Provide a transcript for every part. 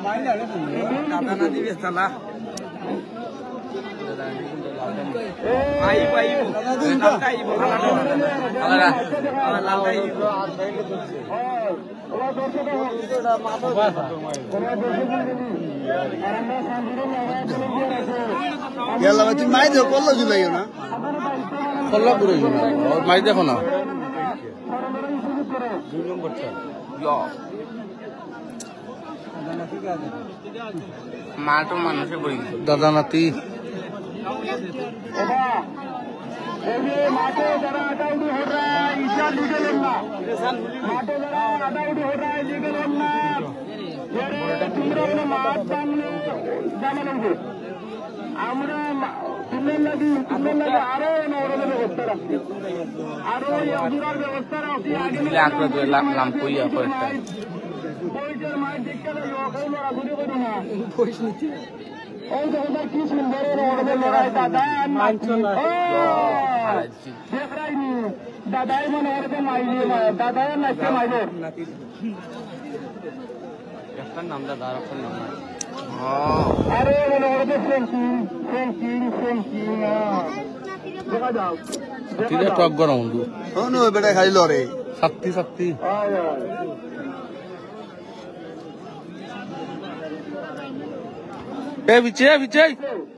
কাদানা দিবে চালা তুমি মাই দেখো কল্লা জুলাইও না কল্লা করে মাই দেখো না মাটো মানুষে বই দাদা নাতি माटे जरा अडाउडी हो रहा है ईशा लीगल होना माटे जरा अडाउडी हो रहा है लीगल होना ये तुमरे मात सामने जामलेंगे আমরা তুললেন লাগি আরো নরমের ব্যবস্থা রাখছি আরো ইয়াজুরার ব্যবস্থা রাখছি আগে লাকড়া দুই লাম কইয়া পড়তা পয়সার মার দিকটা লোকাল লড়াগুড়ি করে না পয়সা নিতে ওই দেখো কি সুন্দর নরমের লড়াই দাদা মানছো না দেখ রাইনি দাদাই মনে হচ্ছে মাইলি দাদাই নাচতে মাইলো একটা নাম দাদা আর একটা নাম আরে মনে হচ্ছে ফ্রেন্কিং দেখা যাও তিরে টক গরম দু নো বেটা খাই লরে শক্তি শক্তি এ বিচে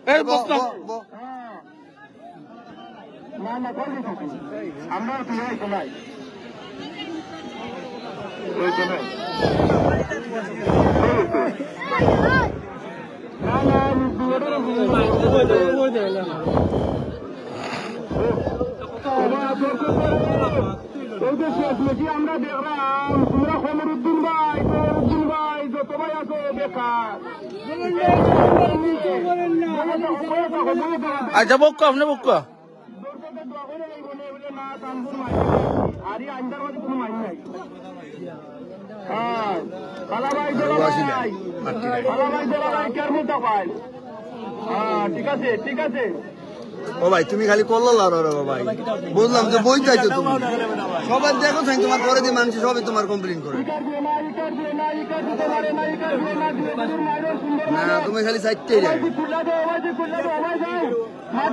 এ বস না না বলি আমরা তুই নাই ওই তো নাই না না আমরা দেখলাম তোমরা খমরুদ্দিন ভাই যত ভাই আছো বেকার আচ্ছা বক্কা আপনি বক্কা আরে আন্দার মধ্যে কোনো মাইন নাই পালাভাই কেমন পাই ঠিক আছে ও ভাই তুমি খালি কল্লা লড়ো রে ভাই বুঝলাম যে বই চাইছো তুমি সবাই দেখো তাই তোমার পরে দিয়ে মানুষ সবাই তোমার কমপ্লেন করে না তুমি খালি সাইডটাই যাও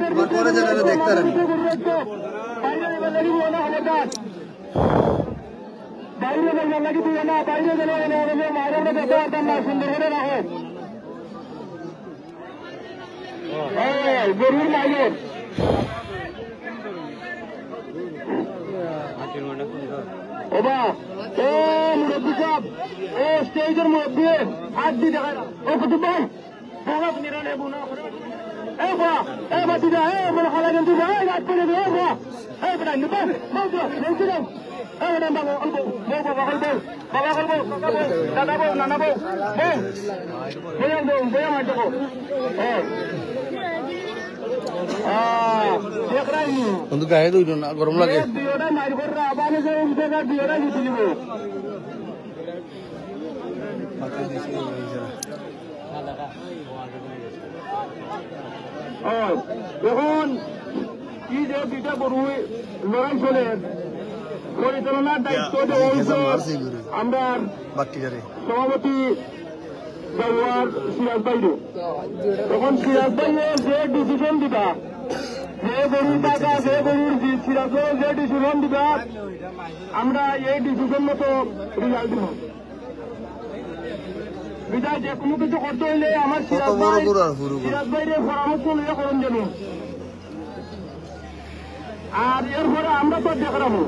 তোমার পরে যেটা দেখতে রাখি বাইরে গেলে নাকি তুই না বাইরে গেলে মায়ের দেখতে পারতাম না সুন্দর করে রাখো গরুর মায়ের ওবা ও মুরব্বী সাহেব ও স্টেজের মুরব্বী হাত দিয়ে দেখা ও কুতুব ভাই ভালো নিরানে বুনা এ বা এ বাতিদা এ বড় খালা গন্তি ভাই রাত করে দে বা এ বড় নিবা মাউতো নেছি দাও এ বড় বাবা অল্প বাবা দাদা বউ নানা বউ বয়া মার দেখো কিন্তু গায়ে দুইট না গরম লাগে দুইটা মার করে আবারে যে জায়গা দুইটা জিতে দিব দেখুন কি যে দুইটা গরু লড়াই চলে পরিচালনার দায়িত্ব আমরা সভাপতি জওয়ার সিরাজ ভাইরে তখন সিরাজ ভাইয়ের যে ডিসিশন দিবা যে গরুর টাকা যে গরুর সিরাজের যে ডিসিশন দিবা আমরা এই ডিসিশন মতো রেজাল্ট দিব বিদায় যে কোনো কিছু করতে হইলে আমার সিরাজ ভাইরে পরামর্শ নিয়ে করুন যেন আর এরপরে আমরা তো দেখাবো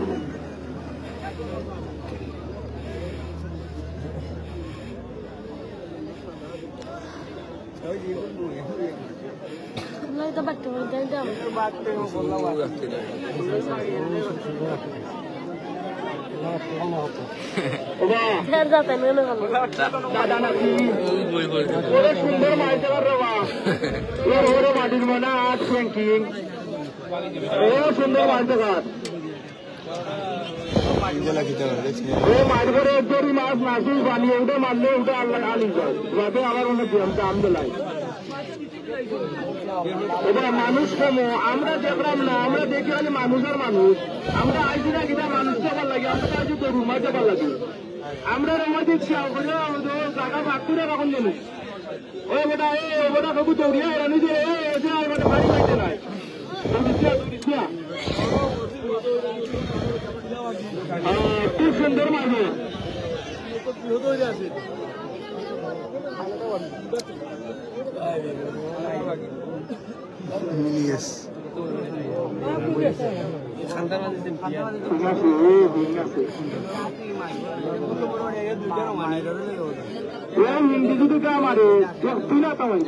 সুন্দর মাছ মাটির মানে আট ফ্যাঙ্কিং ও সুন্দর মাছ দেখার মাছ করে একজনই মাছ নাচুই বানিয়ে উঠে মারলে উঠে আল্লাহ আলি যায় যাতে আমার অনেক দাম দেয় এবার মানুষ কমো আমরা দেখলাম না আমরা দেখি হলে মানুষের মানুষ আমরা আইসি না কিনা মানুষ যাবার লাগে আমরা আইসি তো রুমা যাবার লাগে আমরা আমাদের জায়গা ভাগ করে রাখুন জানি ওই বেটা ওটা সবু দৌড়িয়া এরা নিজে বাড়ি পাইতে নাই খুব সুন্দর মারবে মিলিয়েস হিন্দি যদি কে মারে তুই না তাই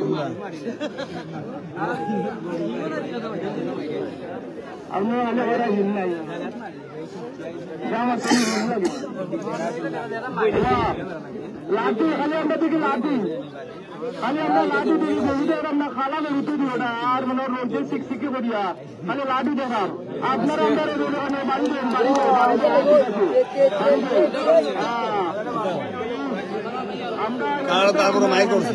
আমি ওরা হিন্দি নাই লাড্ডু খালি আমরা দেখি লাড্ডু খালি আমরা লাড্ডু দেখি বহুদের আমরা খালা বেরোতে দিও না আর মনে রোডে শিক্ষিকে করিয়া খালি লাড্ডু দেখার আপনারা আমরা রোডে বাড়ি দেন তারপরে মাইক করছে